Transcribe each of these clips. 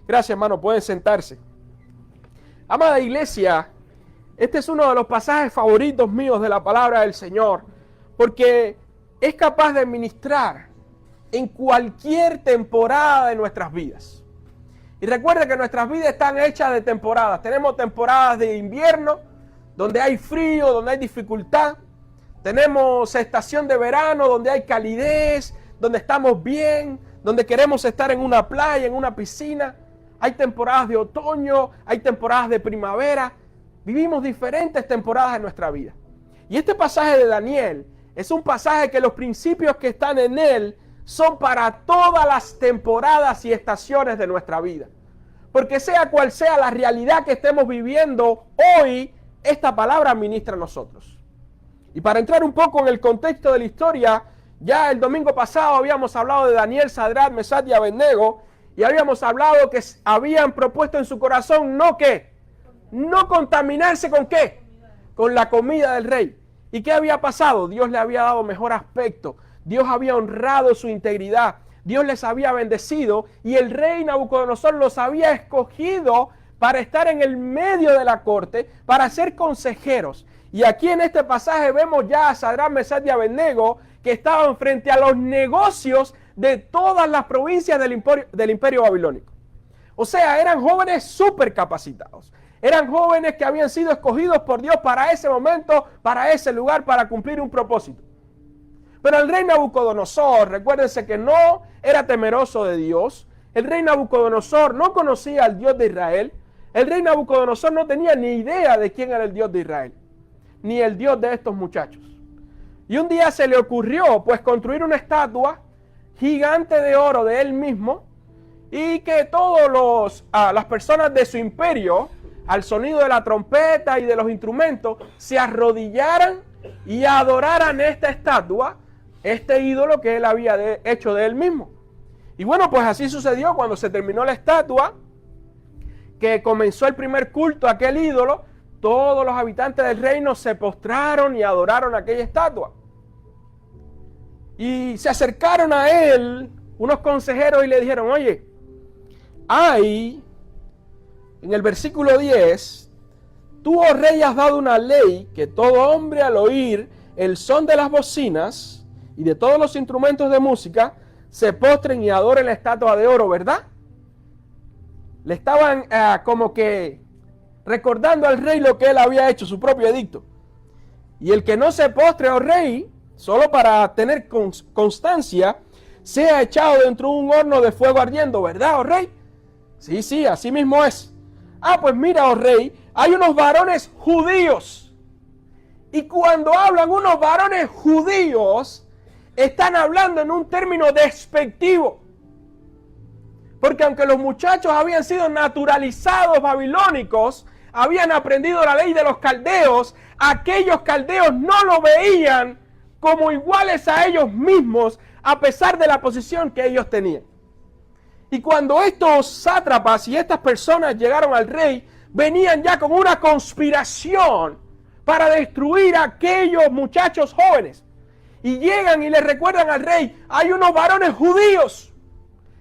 Gracias, hermano, pueden sentarse. Amada iglesia, este es uno de los pasajes favoritos míos de la palabra del Señor, porque es capaz de ministrar en cualquier temporada de nuestras vidas. Y recuerda que nuestras vidas están hechas de temporadas. Tenemos temporadas de invierno, donde hay frío, donde hay dificultad. Tenemos estación de verano, donde hay calidez, donde estamos bien, donde queremos estar en una playa, en una piscina. Hay temporadas de otoño, hay temporadas de primavera. Vivimos diferentes temporadas en nuestra vida. Y este pasaje de Daniel es un pasaje que los principios que están en él son para todas las temporadas y estaciones de nuestra vida. Porque sea cual sea la realidad que estemos viviendo hoy, esta palabra ministra a nosotros. Y para entrar un poco en el contexto de la historia, ya el domingo pasado habíamos hablado de Daniel, Sadrach, Mesach y Abednego, y habíamos hablado que habían propuesto en su corazón no contaminarse con ¿qué? Con la comida del rey. ¿Y qué había pasado? Dios le había dado mejor aspecto. Dios había honrado su integridad. Dios les había bendecido y el rey Nabucodonosor los había escogido para estar en el medio de la corte, para ser consejeros. Y aquí en este pasaje vemos ya a Sadrach, Mesach y Abednego que estaban frente a los negocios de todas las provincias del imperio babilónico. O sea, eran jóvenes súper capacitados. Eran jóvenes que habían sido escogidos por Dios para ese momento, para ese lugar, para cumplir un propósito. Pero el rey Nabucodonosor, recuérdense que no era temeroso de Dios. El rey Nabucodonosor no conocía al Dios de Israel. El rey Nabucodonosor no tenía ni idea de quién era el Dios de Israel, ni el Dios de estos muchachos. Y un día se le ocurrió pues construir una estatua gigante de oro de él mismo y que todas las personas de su imperio, al sonido de la trompeta y de los instrumentos, se arrodillaran y adoraran esta estatua, este ídolo que él había hecho de él mismo. Y bueno, pues así sucedió cuando se terminó la estatua, que comenzó el primer culto a aquel ídolo. Todos los habitantes del reino se postraron y adoraron aquella estatua. Y se acercaron a él unos consejeros y le dijeron, oye, hay, en el versículo 10, tú, oh rey, has dado una ley que todo hombre al oír el son de las bocinas y de todos los instrumentos de música se postren y adoren la estatua de oro, ¿verdad? Le estaban como que recordando al rey lo que él había hecho, su propio edicto. Y el que no se postre, oh rey, solo para tener constancia, sea echado dentro de un horno de fuego ardiendo, ¿verdad, oh rey? Sí, así mismo es. Pues mira, oh rey, hay unos varones judíos. Y cuando hablan unos varones judíos, están hablando en un término despectivo. Porque aunque los muchachos habían sido naturalizados babilónicos, habían aprendido la ley de los caldeos, aquellos caldeos no lo veían como iguales a ellos mismos, a pesar de la posición que ellos tenían. Y cuando estos sátrapas y estas personas llegaron al rey, venían ya con una conspiración para destruir a aquellos muchachos jóvenes. Y llegan y le recuerdan al rey, hay unos varones judíos.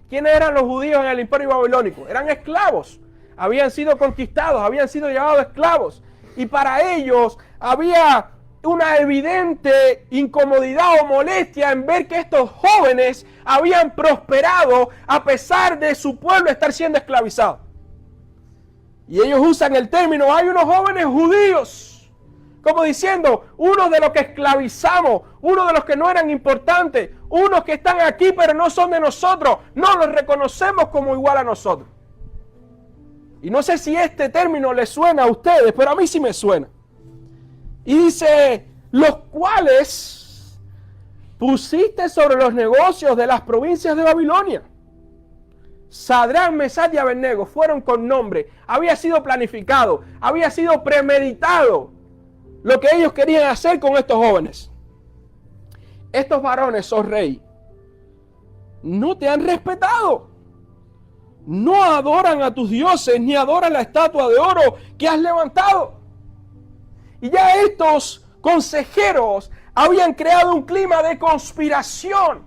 ¿Quiénes eran los judíos en el imperio babilónico? Eran esclavos, habían sido conquistados, habían sido llevados esclavos. Y para ellos había una evidente incomodidad o molestia en ver que estos jóvenes habían prosperado a pesar de su pueblo estar siendo esclavizado. Y ellos usan el término, hay unos jóvenes judíos, como diciendo, unos de los que esclavizamos, unos de los que no eran importantes, unos que están aquí pero no son de nosotros, no los reconocemos como igual a nosotros. Y no sé si este término les suena a ustedes, pero a mí sí me suena. Y dice, los cuales pusiste sobre los negocios de las provincias de Babilonia. Sadrach, Mesach y Abednego fueron con nombre. Había sido planificado, había sido premeditado lo que ellos querían hacer con estos jóvenes. Estos varones, oh rey, no te han respetado. No adoran a tus dioses, ni adoran la estatua de oro que has levantado. Y ya estos consejeros habían creado un clima de conspiración,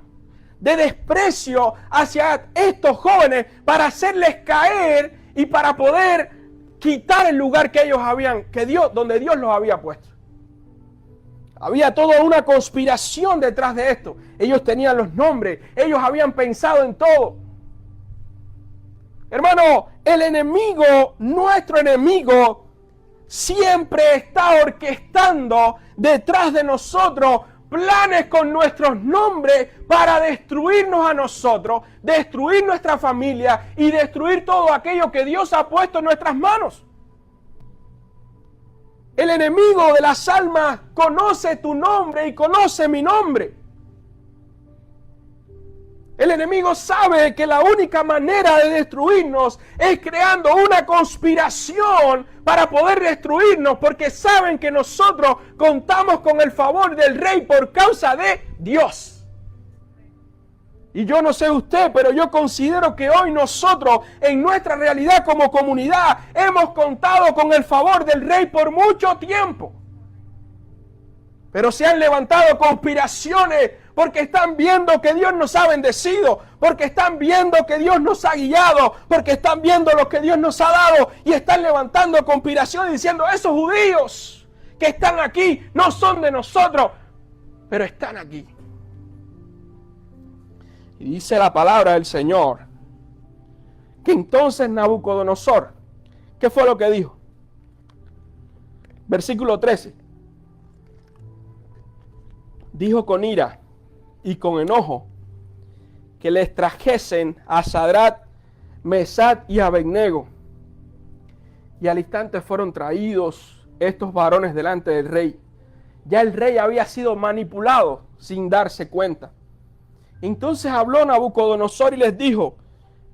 de desprecio hacia estos jóvenes para hacerles caer y para poder quitar el lugar que ellos habían, donde Dios los había puesto. Había toda una conspiración detrás de esto. Ellos tenían los nombres, ellos habían pensado en todo. Hermano, el enemigo, nuestro enemigo, siempre está orquestando detrás de nosotros planes con nuestros nombres para destruirnos a nosotros, destruir nuestra familia y destruir todo aquello que Dios ha puesto en nuestras manos. El enemigo de las almas conoce tu nombre y conoce mi nombre. El enemigo sabe que la única manera de destruirnos es creando una conspiración para poder destruirnos, porque saben que nosotros contamos con el favor del Rey por causa de Dios. Y yo no sé usted, pero yo considero que hoy nosotros, en nuestra realidad como comunidad, hemos contado con el favor del Rey por mucho tiempo. Pero se han levantado conspiraciones porque están viendo que Dios nos ha bendecido, porque están viendo que Dios nos ha guiado, porque están viendo lo que Dios nos ha dado y están levantando conspiraciones diciendo: esos judíos que están aquí no son de nosotros, pero están aquí. Y dice la palabra del Señor que entonces Nabucodonosor, ¿qué fue lo que dijo? Versículo 13. Dijo con ira y con enojo que les trajesen a Sadrach, Mesach y Abednego. Y al instante fueron traídos estos varones delante del rey. Ya el rey había sido manipulado sin darse cuenta. Entonces habló Nabucodonosor y les dijo: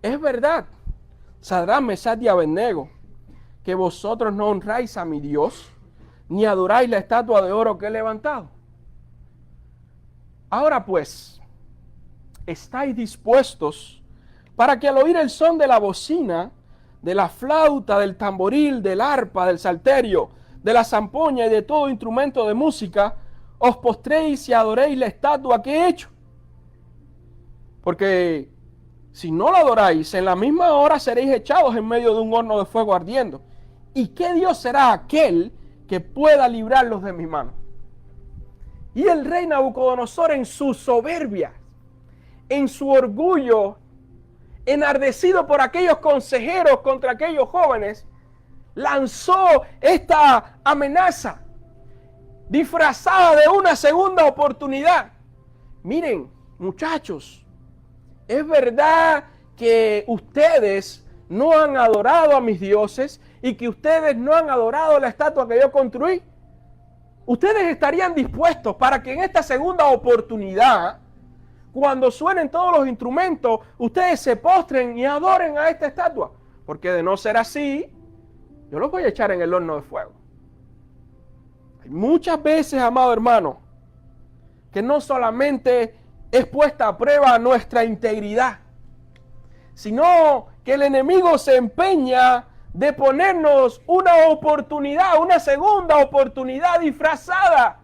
es verdad, Sadrach, Mesach y Abednego, que vosotros no honráis a mi Dios, ni adoráis la estatua de oro que he levantado. Ahora pues, ¿estáis dispuestos para que al oír el son de la bocina, de la flauta, del tamboril, del arpa, del salterio, de la zampoña y de todo instrumento de música, os postréis y adoréis la estatua que he hecho? Porque si no la adoráis, en la misma hora seréis echados en medio de un horno de fuego ardiendo. ¿Y qué Dios será aquel que pueda librarlos de mi mano? Y el rey Nabucodonosor, en su soberbia, en su orgullo, enardecido por aquellos consejeros contra aquellos jóvenes, lanzó esta amenaza disfrazada de una segunda oportunidad. Miren, muchachos, es verdad que ustedes no han adorado a mis dioses y que ustedes no han adorado la estatua que yo construí. Ustedes estarían dispuestos para que en esta segunda oportunidad, cuando suenen todos los instrumentos, ustedes se postren y adoren a esta estatua. Porque de no ser así, yo los voy a echar en el horno de fuego. Hay muchas veces, amado hermano, que no solamente es puesta a prueba nuestra integridad, sino que el enemigo se empeña de ponernos una oportunidad, una segunda oportunidad disfrazada.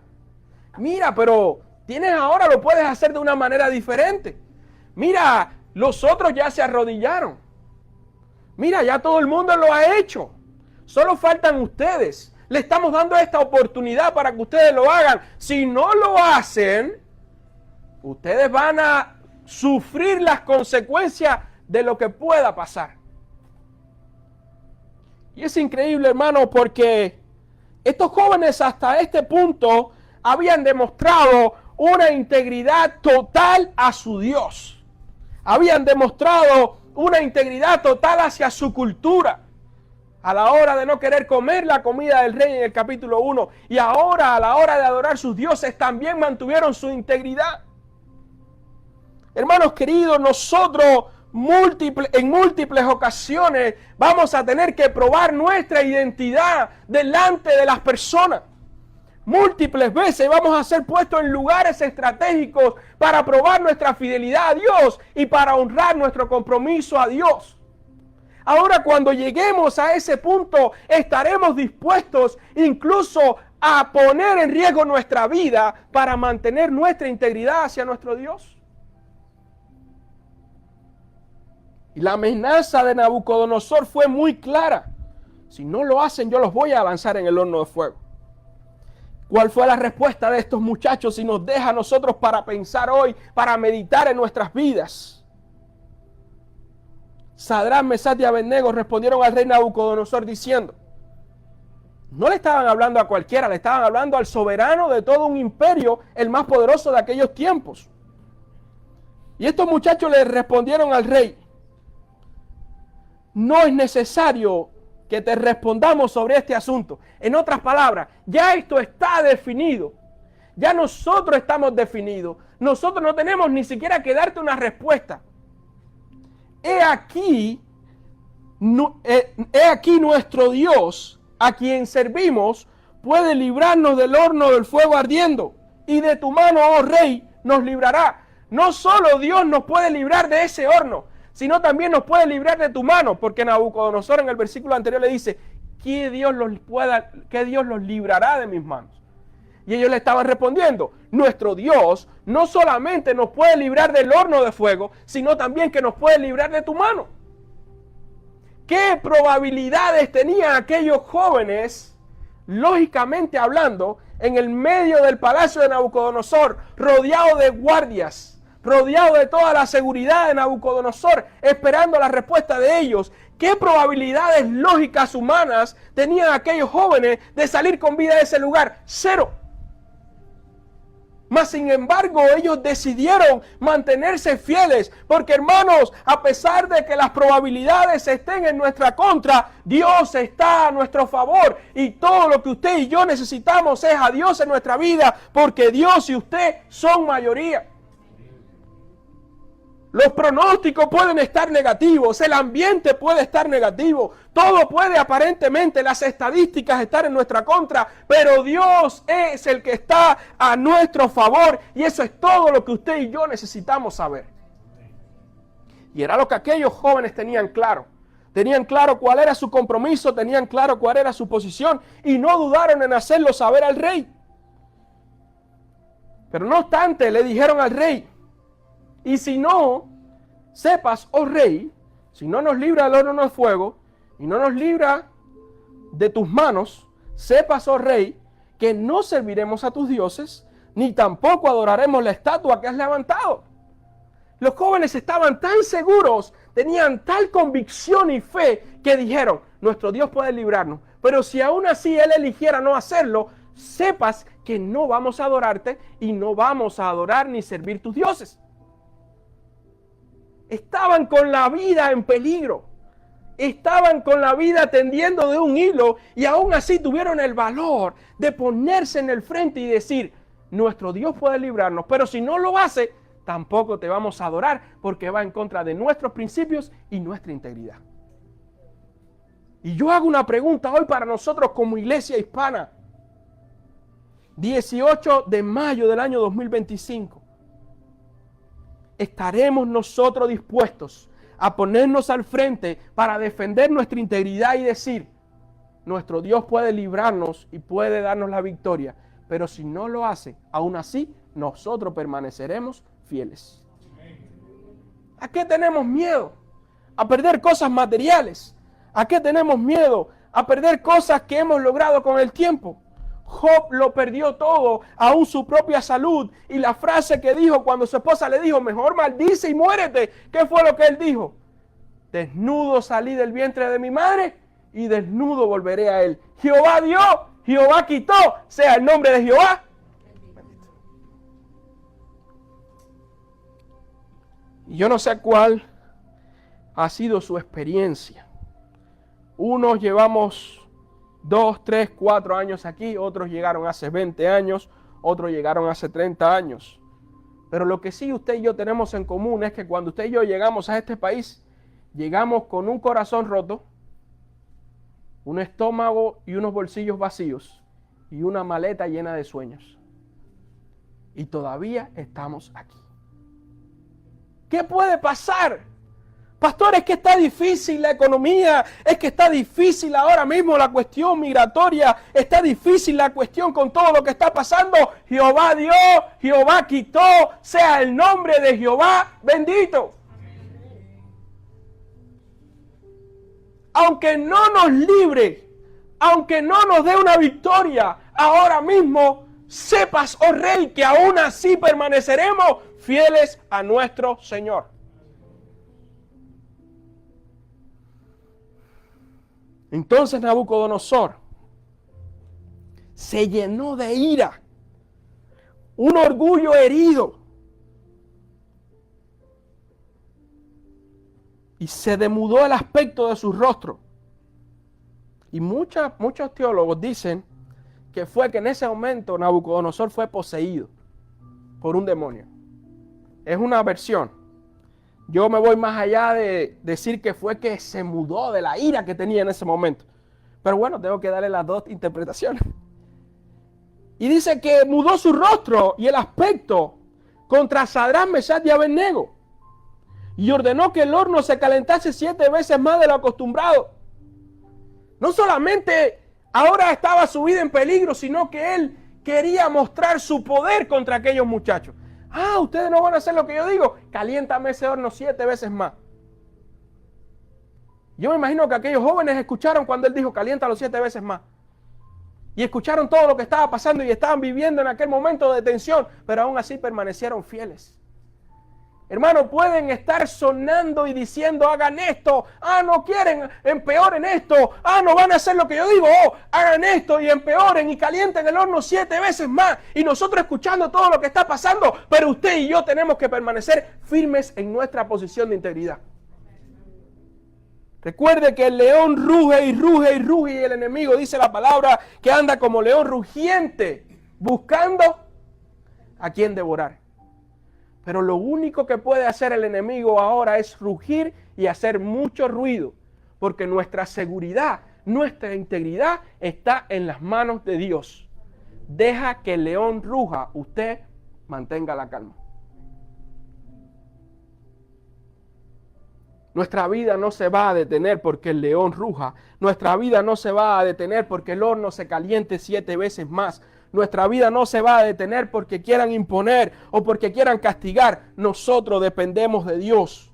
Mira, pero tienes ahora, lo puedes hacer de una manera diferente. Mira, los otros ya se arrodillaron. Mira, ya todo el mundo lo ha hecho. Solo faltan ustedes. Le estamos dando esta oportunidad para que ustedes lo hagan. Si no lo hacen, ustedes van a sufrir las consecuencias de lo que pueda pasar. Y es increíble, hermano, porque estos jóvenes hasta este punto habían demostrado una integridad total a su Dios. Habían demostrado una integridad total hacia su cultura. A la hora de no querer comer la comida del rey en el capítulo 1. Y ahora, a la hora de adorar sus dioses, también mantuvieron su integridad. Hermanos queridos, nosotros en múltiples ocasiones vamos a tener que probar nuestra identidad delante de las personas. Múltiples veces vamos a ser puestos en lugares estratégicos para probar nuestra fidelidad a Dios y para honrar nuestro compromiso a Dios. Ahora, cuando lleguemos a ese punto, estaremos dispuestos incluso a poner en riesgo nuestra vida para mantener nuestra integridad hacia nuestro Dios. Y la amenaza de Nabucodonosor fue muy clara. Si no lo hacen, yo los voy a lanzar en el horno de fuego. ¿Cuál fue la respuesta de estos muchachos y nos deja a nosotros para pensar hoy, para meditar en nuestras vidas? Sadrach, Mesach y Abednego respondieron al rey Nabucodonosor diciendo, no le estaban hablando a cualquiera, le estaban hablando al soberano de todo un imperio, el más poderoso de aquellos tiempos. Y estos muchachos le respondieron al rey, no es necesario que te respondamos sobre este asunto. En otras palabras, ya esto está definido. Ya nosotros estamos definidos. Nosotros no tenemos ni siquiera que darte una respuesta. He aquí nuestro Dios, a quien servimos, puede librarnos del horno del fuego ardiendo. Y de tu mano, oh rey, nos librará. No solo Dios nos puede librar de ese horno, sino también nos puede librar de tu mano, porque Nabucodonosor en el versículo anterior le dice, que Dios los librará de mis manos. Y ellos le estaban respondiendo, nuestro Dios no solamente nos puede librar del horno de fuego, sino también que nos puede librar de tu mano. ¿Qué probabilidades tenían aquellos jóvenes, lógicamente hablando, en el medio del palacio de Nabucodonosor, rodeado de guardias, rodeado de toda la seguridad de Nabucodonosor, esperando la respuesta de ellos? ¿Qué probabilidades lógicas humanas tenían aquellos jóvenes de salir con vida de ese lugar? Cero. Mas sin embargo, ellos decidieron mantenerse fieles, porque hermanos, a pesar de que las probabilidades estén en nuestra contra, Dios está a nuestro favor, y todo lo que usted y yo necesitamos es a Dios en nuestra vida, porque Dios y usted son mayoría. Los pronósticos pueden estar negativos, el ambiente puede estar negativo, todo puede aparentemente, las estadísticas estar en nuestra contra, pero Dios es el que está a nuestro favor, y eso es todo lo que usted y yo necesitamos saber. Y era lo que aquellos jóvenes tenían claro cuál era su compromiso, tenían claro cuál era su posición, y no dudaron en hacerlo saber al rey. Pero no obstante, le dijeron al rey, y si no, sepas, oh rey, si no nos libra del horno de fuego, y no nos libra de tus manos, sepas, oh rey, que no serviremos a tus dioses, ni tampoco adoraremos la estatua que has levantado. Los jóvenes estaban tan seguros, tenían tal convicción y fe, que dijeron, nuestro Dios puede librarnos, pero si aún así Él eligiera no hacerlo, sepas que no vamos a adorarte, y no vamos a adorar ni servir tus dioses. Estaban con la vida en peligro. Estaban con la vida tendiendo de un hilo, y aún así tuvieron el valor de ponerse en el frente y decir, nuestro Dios puede librarnos, pero si no lo hace, tampoco te vamos a adorar, porque va en contra de nuestros principios y nuestra integridad. Y yo hago una pregunta hoy para nosotros como iglesia hispana. 18 de mayo del año 2025. ¿Estaremos nosotros dispuestos a ponernos al frente para defender nuestra integridad y decir, nuestro Dios puede librarnos y puede darnos la victoria, pero si no lo hace, aún así nosotros permaneceremos fieles? ¿A qué tenemos miedo? A perder cosas materiales. ¿A qué tenemos miedo? A perder cosas que hemos logrado con el tiempo. Job lo perdió todo, aún su propia salud, y la frase que dijo cuando su esposa le dijo, mejor maldice y muérete, ¿qué fue lo que él dijo? Desnudo salí del vientre de mi madre, y desnudo volveré a él. Jehová dio, Jehová quitó, sea el nombre de Jehová. Y yo no sé cuál ha sido su experiencia. Unos llevamos 2, 3, 4 años aquí, otros llegaron hace 20 años, otros llegaron hace 30 años. Pero lo que sí usted y yo tenemos en común es que cuando usted y yo llegamos a este país, llegamos con un corazón roto, un estómago y unos bolsillos vacíos, y una maleta llena de sueños. Y todavía estamos aquí. ¿Qué puede pasar? Pastor, es que está difícil la economía, es que está difícil ahora mismo la cuestión migratoria, está difícil la cuestión con todo lo que está pasando. Jehová dio, Jehová quitó, sea el nombre de Jehová bendito. aunque no nos libre, aunque no nos dé una victoria, ahora mismo sepas, oh Rey, que aún así permaneceremos fieles a nuestro Señor. Entonces Nabucodonosor se llenó de ira, un orgullo herido, y se demudó el aspecto de su rostro. Y muchos teólogos dicen que fue que en ese momento Nabucodonosor fue poseído por un demonio. Es una versión. Yo me voy más allá de decir que fue que se mudó de la ira que tenía en ese momento. Pero bueno, tengo que darle las dos interpretaciones. Y dice que mudó su rostro y el aspecto contra Sadrach, Mesach y Abednego. Y ordenó que el horno se calentase 7 veces más de lo acostumbrado. No solamente ahora estaba su vida en peligro, sino que él quería mostrar su poder contra aquellos muchachos. Ah, ustedes no van a hacer lo que yo digo. Caliéntame ese horno 7 veces más. Yo me imagino que aquellos jóvenes escucharon cuando él dijo, caliéntalo 7 veces más. Y escucharon todo lo que estaba pasando y estaban viviendo en aquel momento de tensión, pero aún así permanecieron fieles. Hermano, pueden estar sonando y diciendo, hagan esto, no quieren, empeoren esto, no van a hacer lo que yo digo, hagan esto y empeoren y calienten el horno 7 veces más. Y nosotros escuchando todo lo que está pasando, pero usted y yo tenemos que permanecer firmes en nuestra posición de integridad. Recuerde que el león ruge y ruge y ruge y el enemigo, dice la palabra, que anda como león rugiente, buscando a quien devorar. Pero lo único que puede hacer el enemigo ahora es rugir y hacer mucho ruido, porque nuestra seguridad, nuestra integridad está en las manos de Dios. Deja que el león ruja, usted mantenga la calma. Nuestra vida no se va a detener porque el león ruja. Nuestra vida no se va a detener porque el horno se caliente 7 veces más. Nuestra vida no se va a detener porque quieran imponer o porque quieran castigar. Nosotros dependemos de Dios.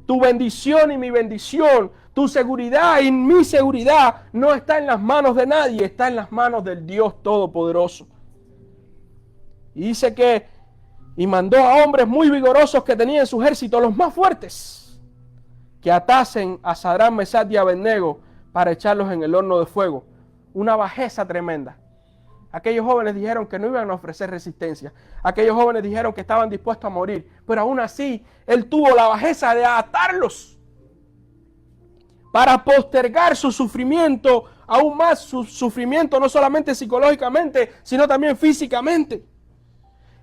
Tu bendición y mi bendición, tu seguridad y mi seguridad no está en las manos de nadie, está en las manos del Dios Todopoderoso. Y dice que, y mandó a hombres muy vigorosos que tenían en su ejército, los más fuertes, que atasen a Sadrach, Mesach y Abednego para echarlos en el horno de fuego. Una bajeza tremenda. Aquellos jóvenes dijeron que no iban a ofrecer resistencia. Aquellos jóvenes dijeron que estaban dispuestos a morir. Pero aún así, él tuvo la bajeza de atarlos para postergar su sufrimiento, aún más su sufrimiento, no solamente psicológicamente, sino también físicamente.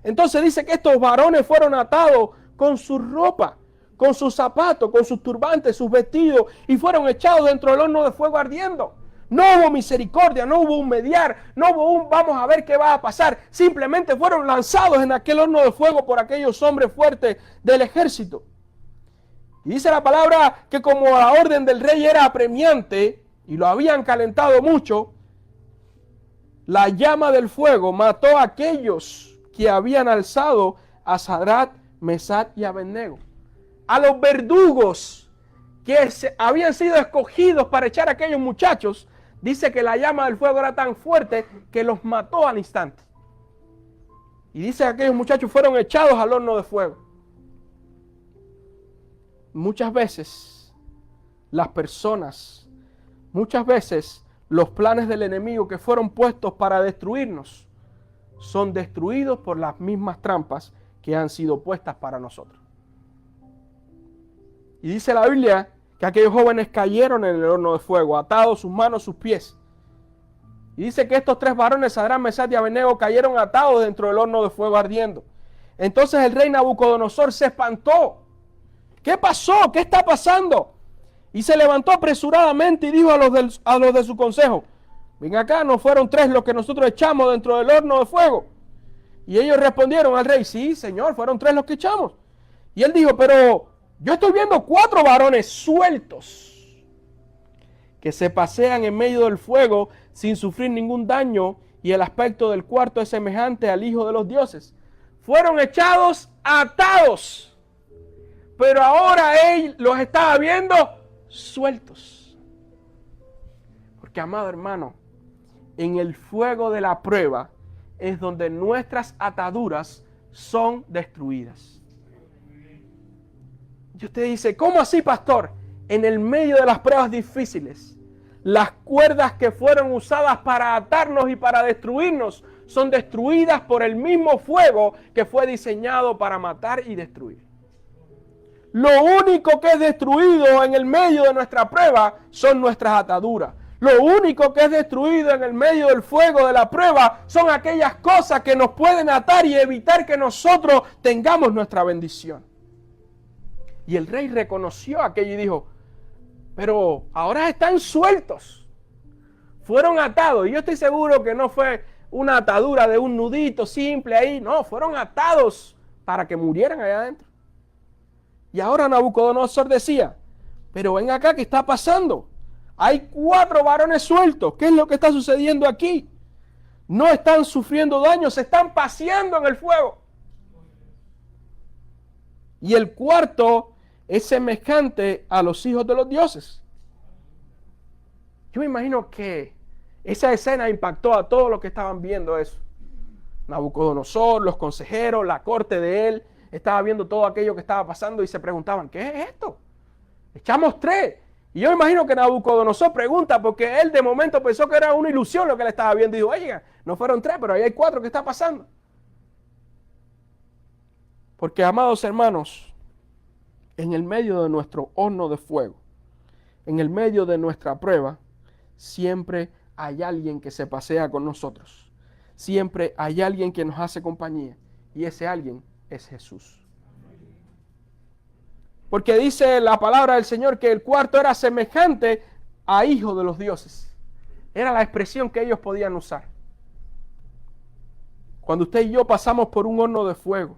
Entonces dice que estos varones fueron atados con su ropa, con sus zapatos, con sus turbantes, sus vestidos, y fueron echados dentro del horno de fuego ardiendo. No hubo misericordia, no hubo un mediar, no hubo un vamos a ver qué va a pasar. Simplemente fueron lanzados en aquel horno de fuego por aquellos hombres fuertes del ejército. Y dice la palabra que como la orden del rey era apremiante y lo habían calentado mucho, la llama del fuego mató a aquellos que habían alzado a Sadrach, Mesach y Abednego. A los verdugos que habían sido escogidos para echar a aquellos muchachos, dice que la llama del fuego era tan fuerte que los mató al instante. Y dice que aquellos muchachos fueron echados al horno de fuego. Muchas veces las personas, muchas veces los planes del enemigo que fueron puestos para destruirnos, son destruidos por las mismas trampas que han sido puestas para nosotros. Y dice la Biblia que aquellos jóvenes cayeron en el horno de fuego, atados sus manos, sus pies. Y dice que estos 3 varones, Sadrach, Mesach y Abednego, cayeron atados dentro del horno de fuego ardiendo. Entonces el rey Nabucodonosor se espantó. ¿Qué pasó? ¿Qué está pasando? Y se levantó apresuradamente y dijo a los de su consejo: ven acá, ¿no fueron 3 los que nosotros echamos dentro del horno de fuego? Y ellos respondieron al rey: sí, señor, fueron 3 los que echamos. Y él dijo: pero yo estoy viendo 4 varones sueltos que se pasean en medio del fuego sin sufrir ningún daño, y el aspecto del cuarto es semejante al Hijo de los dioses. Fueron echados atados, pero ahora él los estaba viendo sueltos. Porque, amado hermano, en el fuego de la prueba es donde nuestras ataduras son destruidas. Y usted dice, ¿cómo así, pastor? En el medio de las pruebas difíciles, las cuerdas que fueron usadas para atarnos y para destruirnos son destruidas por el mismo fuego que fue diseñado para matar y destruir. Lo único que es destruido en el medio de nuestra prueba son nuestras ataduras. Lo único que es destruido en el medio del fuego de la prueba son aquellas cosas que nos pueden atar y evitar que nosotros tengamos nuestra bendición. Y el rey reconoció aquello y dijo, pero ahora están sueltos. Fueron atados. Y yo estoy seguro que no fue una atadura de un nudito simple ahí. No, fueron atados para que murieran allá adentro. Y ahora Nabucodonosor decía, pero ven acá, ¿qué está pasando? Hay 4 varones sueltos. ¿Qué es lo que está sucediendo aquí? No están sufriendo daño, se están paseando en el fuego. Y el cuarto es semejante a los hijos de los dioses. Yo me imagino que esa escena impactó a todos los que estaban viendo eso. Nabucodonosor, los consejeros, la corte de él, estaba viendo todo aquello que estaba pasando y se preguntaban, ¿qué es esto? Echamos 3. Y yo me imagino que Nabucodonosor pregunta, porque él de momento pensó que era una ilusión lo que él estaba viendo. Y dijo, oiga, no fueron 3, pero ahí hay 4, ¿qué está pasando? Porque, amados hermanos, en el medio de nuestro horno de fuego, en el medio de nuestra prueba, siempre hay alguien que se pasea con nosotros. Siempre hay alguien que nos hace compañía. Y ese alguien es Jesús. Porque dice la palabra del Señor que el cuarto era semejante a hijo de los dioses. Era la expresión que ellos podían usar. Cuando usted y yo pasamos por un horno de fuego,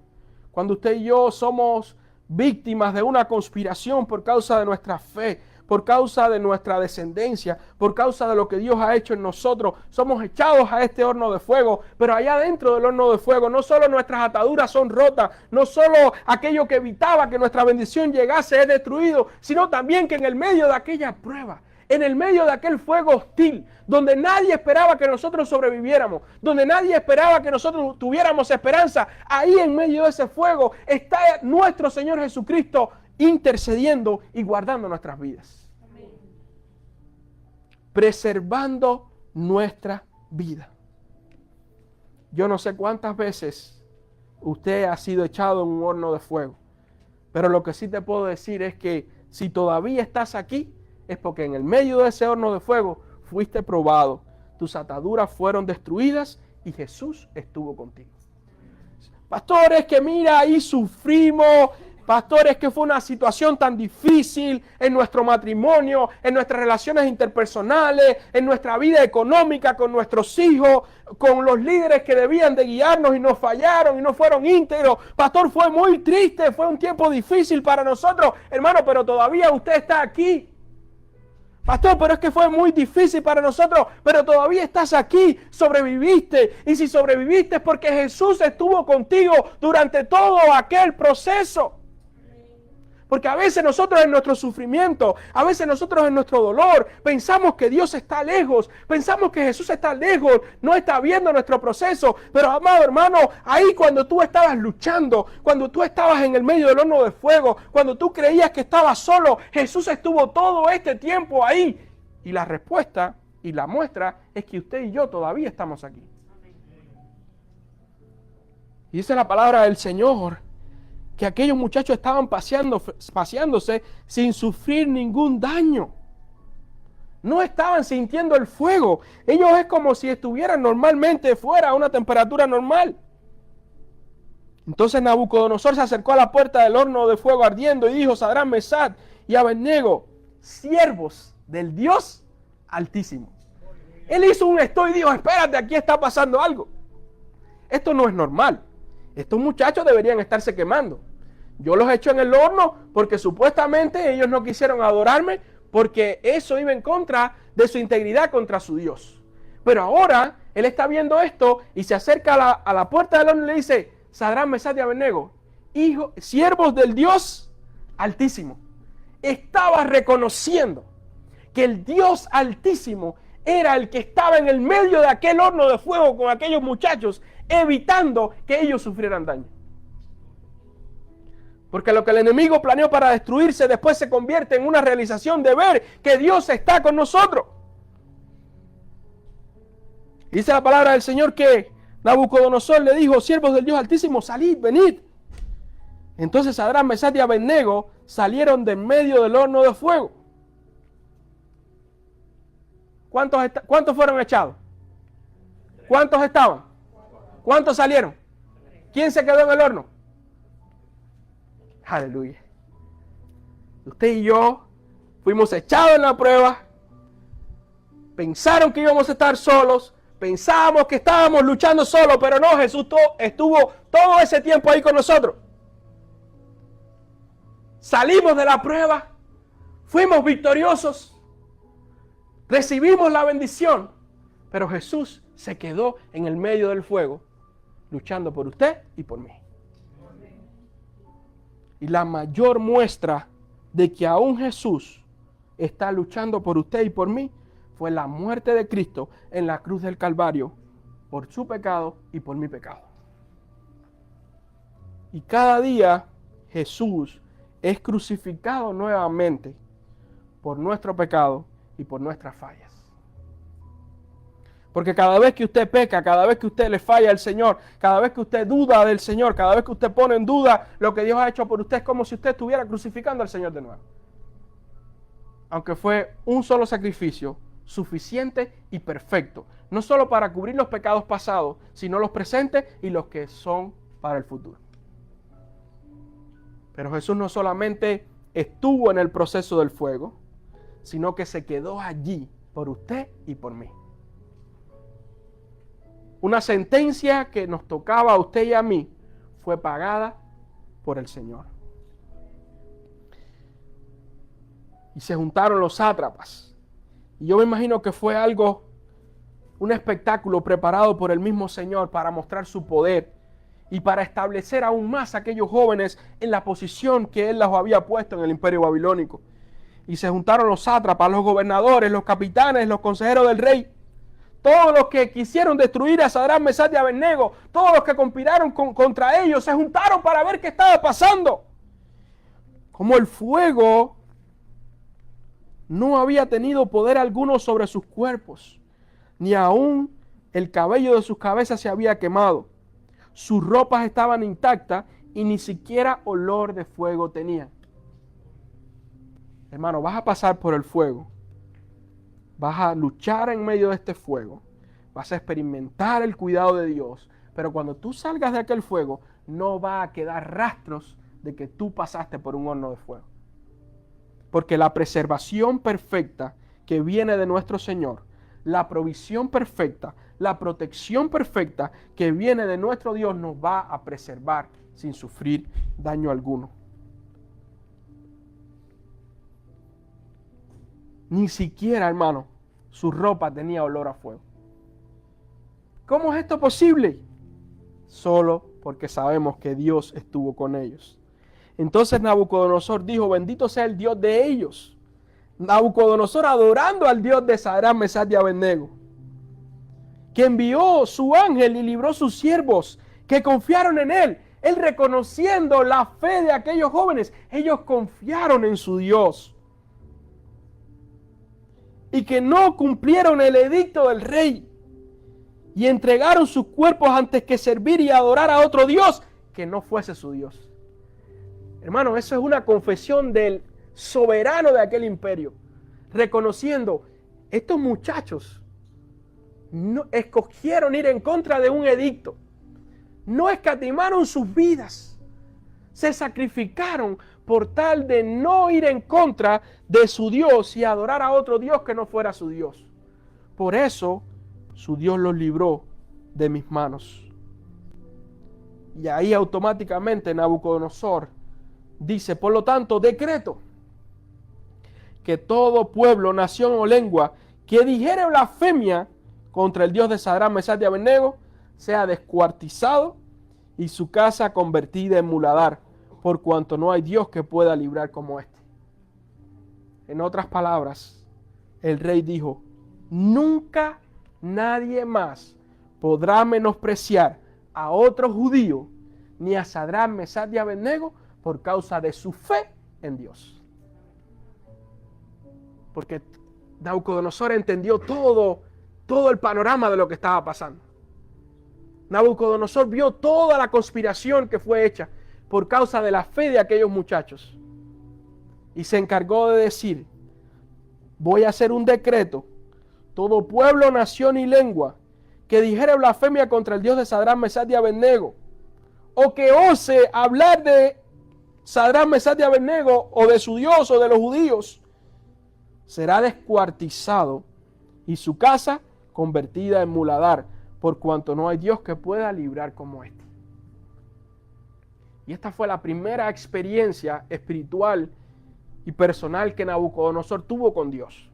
cuando usted y yo somos víctimas de una conspiración por causa de nuestra fe, por causa de nuestra descendencia, por causa de lo que Dios ha hecho en nosotros, somos echados a este horno de fuego, pero allá dentro del horno de fuego no solo nuestras ataduras son rotas, no solo aquello que evitaba que nuestra bendición llegase es destruido, sino también que en el medio de aquella prueba, en el medio de aquel fuego hostil, donde nadie esperaba que nosotros sobreviviéramos, donde nadie esperaba que nosotros tuviéramos esperanza, ahí en medio de ese fuego está nuestro Señor Jesucristo intercediendo y guardando nuestras vidas. Preservando nuestra vida. Yo no sé cuántas veces usted ha sido echado en un horno de fuego, pero lo que sí te puedo decir es que si todavía estás aquí, es porque en el medio de ese horno de fuego fuiste probado, tus ataduras fueron destruidas y Jesús estuvo contigo. Pastores, que mira, ahí sufrimos. Pastores, que fue una situación tan difícil en nuestro matrimonio, en nuestras relaciones interpersonales, en nuestra vida económica con nuestros hijos, con los líderes que debían de guiarnos y nos fallaron y no fueron íntegros. Pastor, fue muy triste, fue un tiempo difícil para nosotros. Hermano, pero todavía usted está aquí. Pastor, pero es que fue muy difícil para nosotros, pero todavía estás aquí, sobreviviste. Y si sobreviviste es porque Jesús estuvo contigo durante todo aquel proceso. Porque a veces nosotros en nuestro sufrimiento, a veces nosotros en nuestro dolor, pensamos que Dios está lejos, pensamos que Jesús está lejos, no está viendo nuestro proceso. Pero amado hermano, ahí cuando tú estabas luchando, cuando tú estabas en el medio del horno de fuego, cuando tú creías que estabas solo, Jesús estuvo todo este tiempo ahí. Y la respuesta y la muestra es que usted y yo todavía estamos aquí. Y dice la palabra del Señor que aquellos muchachos estaban paseándose sin sufrir ningún daño. No estaban sintiendo el fuego. Ellos es como si estuvieran normalmente fuera a una temperatura normal. Entonces Nabucodonosor se acercó a la puerta del horno de fuego ardiendo y dijo: Sadrach, Mesach y Abednego, siervos del Dios Altísimo. Él hizo un esto y dijo: espérate, aquí está pasando algo. Esto no es normal. Estos muchachos deberían estarse quemando. Yo los echo en el horno porque supuestamente ellos no quisieron adorarme, porque eso iba en contra de su integridad contra su Dios. Pero ahora él está viendo esto y se acerca a la puerta del horno y le dice: Sadrach, Mesach y Abednego, siervos del Dios Altísimo. Estaba reconociendo que el Dios Altísimo era el que estaba en el medio de aquel horno de fuego con aquellos muchachos, evitando que ellos sufrieran daño. Porque lo que el enemigo planeó para destruirse después se convierte en una realización de ver que Dios está con nosotros. Dice la palabra del Señor que Nabucodonosor le dijo: siervos del Dios Altísimo, salid, venid. Entonces Sadrach, Mesach y Abednego salieron de en medio del horno de fuego. ¿Cuántos fueron echados? ¿Cuántos estaban? ¿Cuántos salieron? ¿Quién se quedó en el horno? Aleluya. Usted y yo fuimos echados en la prueba. Pensaron que íbamos a estar solos. Pensábamos que estábamos luchando solos, pero no, Jesús estuvo todo ese tiempo ahí con nosotros. Salimos de la prueba, fuimos victoriosos, recibimos la bendición, pero Jesús se quedó en el medio del fuego, luchando por usted y por mí. Y la mayor muestra de que aún Jesús está luchando por usted y por mí fue la muerte de Cristo en la cruz del Calvario por su pecado y por mi pecado. Y cada día Jesús es crucificado nuevamente por nuestro pecado y por nuestras fallas. Porque cada vez que usted peca, cada vez que usted le falla al Señor, cada vez que usted duda del Señor, cada vez que usted pone en duda lo que Dios ha hecho por usted, es como si usted estuviera crucificando al Señor de nuevo. Aunque fue un solo sacrificio, suficiente y perfecto, no solo para cubrir los pecados pasados, sino los presentes y los que son para el futuro. Pero Jesús no solamente estuvo en el proceso del fuego, sino que se quedó allí por usted y por mí. Una sentencia que nos tocaba a usted y a mí fue pagada por el Señor. Y se juntaron los sátrapas. Y yo me imagino que fue un espectáculo preparado por el mismo Señor para mostrar su poder y para establecer aún más a aquellos jóvenes en la posición que Él los había puesto en el imperio babilónico. Y se juntaron los sátrapas, los gobernadores, los capitanes, los consejeros del rey, todos los que quisieron destruir a Sadrach, Mesach y Abednego, todos los que conspiraron contra ellos, se juntaron para ver qué estaba pasando. Como el fuego no había tenido poder alguno sobre sus cuerpos, ni aún el cabello de sus cabezas se había quemado. Sus ropas estaban intactas y ni siquiera olor de fuego tenían. Hermano, vas a pasar por el fuego. Vas a luchar en medio de este fuego. Vas a experimentar el cuidado de Dios. Pero cuando tú salgas de aquel fuego, no va a quedar rastros de que tú pasaste por un horno de fuego. Porque la preservación perfecta que viene de nuestro Señor, la provisión perfecta, la protección perfecta que viene de nuestro Dios nos va a preservar sin sufrir daño alguno. Ni siquiera, hermano, su ropa tenía olor a fuego. ¿Cómo es esto posible? Solo porque sabemos que Dios estuvo con ellos. Entonces Nabucodonosor dijo: bendito sea el Dios de ellos. Nabucodonosor adorando al Dios de Sadrach, Mesach y Abednego, que envió su ángel y libró sus siervos que confiaron en él. Él reconociendo la fe de aquellos jóvenes, ellos confiaron en su Dios. Y que no cumplieron el edicto del rey y entregaron sus cuerpos antes que servir y adorar a otro Dios que no fuese su Dios. Hermano, eso es una confesión del soberano de aquel imperio, reconociendo: estos muchachos no escogieron ir en contra de un edicto, no escatimaron sus vidas, se sacrificaron por tal de no ir en contra de su Dios y adorar a otro Dios que no fuera su Dios. Por eso su Dios los libró de mis manos. Y ahí automáticamente Nabucodonosor dice: por lo tanto, decreto que todo pueblo, nación o lengua que dijere blasfemia contra el Dios de Sadrach, Mesach y Abednego sea descuartizado y su casa convertida en muladar, por cuanto no hay Dios que pueda librar como este. En otras palabras, el rey dijo: nunca nadie más podrá menospreciar a otro judío ni a Sadrach, Mesach y Abednego por causa de su fe en Dios. Porque Nabucodonosor entendió todo el panorama de lo que estaba pasando. Nabucodonosor vio toda la conspiración que fue hecha por causa de la fe de aquellos muchachos. Y se encargó de decir: voy a hacer un decreto. Todo pueblo, nación y lengua que dijere blasfemia contra el Dios de Sadrach, Mesach y Abednego, o que ose hablar de Sadrach, Mesach y Abednego, o de su Dios o de los judíos, será descuartizado y su casa convertida en muladar, por cuanto no hay Dios que pueda librar como este. Y esta fue la primera experiencia espiritual y personal que Nabucodonosor tuvo con Dios.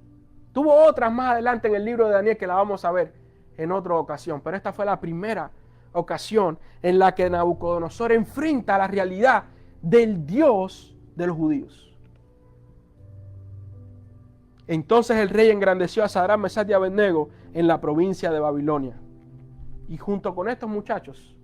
Tuvo otras más adelante en el libro de Daniel que la vamos a ver en otra ocasión, pero esta fue la primera ocasión en la que Nabucodonosor enfrenta la realidad del Dios de los judíos. Entonces el rey engrandeció a Sadrach, Mesach y Abednego en la provincia de Babilonia. Y junto con estos muchachos,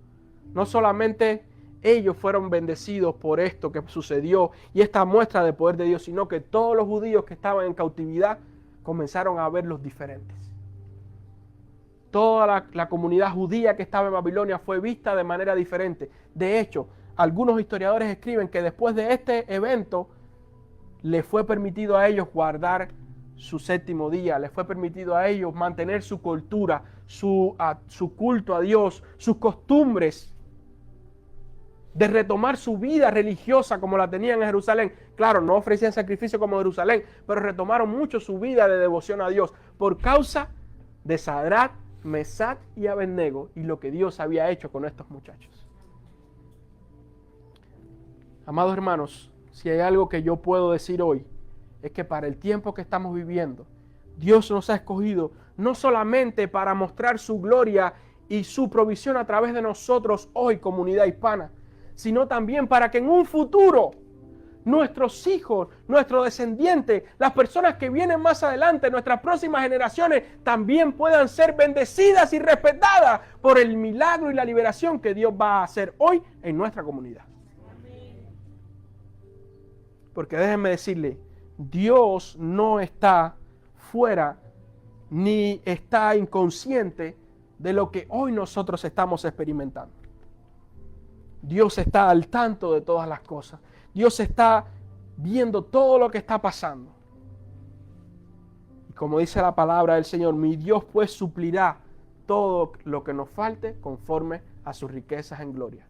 no solamente ellos fueron bendecidos por esto que sucedió y esta muestra de poder de Dios, sino que todos los judíos que estaban en cautividad comenzaron a verlos diferentes. Toda la comunidad judía que estaba en Babilonia fue vista de manera diferente. De hecho, algunos historiadores escriben que después de este evento les fue permitido a ellos guardar su séptimo día, les fue permitido a ellos mantener su cultura, su culto a Dios, sus costumbres, de retomar su vida religiosa como la tenían en Jerusalén. Claro, no ofrecían sacrificio como en Jerusalén, pero retomaron mucho su vida de devoción a Dios por causa de Sadrach, Mesach y Abednego y lo que Dios había hecho con estos muchachos. Amados hermanos, si hay algo que yo puedo decir hoy, es que para el tiempo que estamos viviendo, Dios nos ha escogido no solamente para mostrar su gloria y su provisión a través de nosotros hoy, comunidad hispana, sino también para que en un futuro nuestros hijos, nuestros descendientes, las personas que vienen más adelante, nuestras próximas generaciones, también puedan ser bendecidas y respetadas por el milagro y la liberación que Dios va a hacer hoy en nuestra comunidad. Porque déjenme decirle, Dios no está fuera ni está inconsciente de lo que hoy nosotros estamos experimentando. Dios está al tanto de todas las cosas. Dios está viendo todo lo que está pasando. Y como dice la palabra del Señor, mi Dios pues suplirá todo lo que nos falte conforme a sus riquezas en gloria.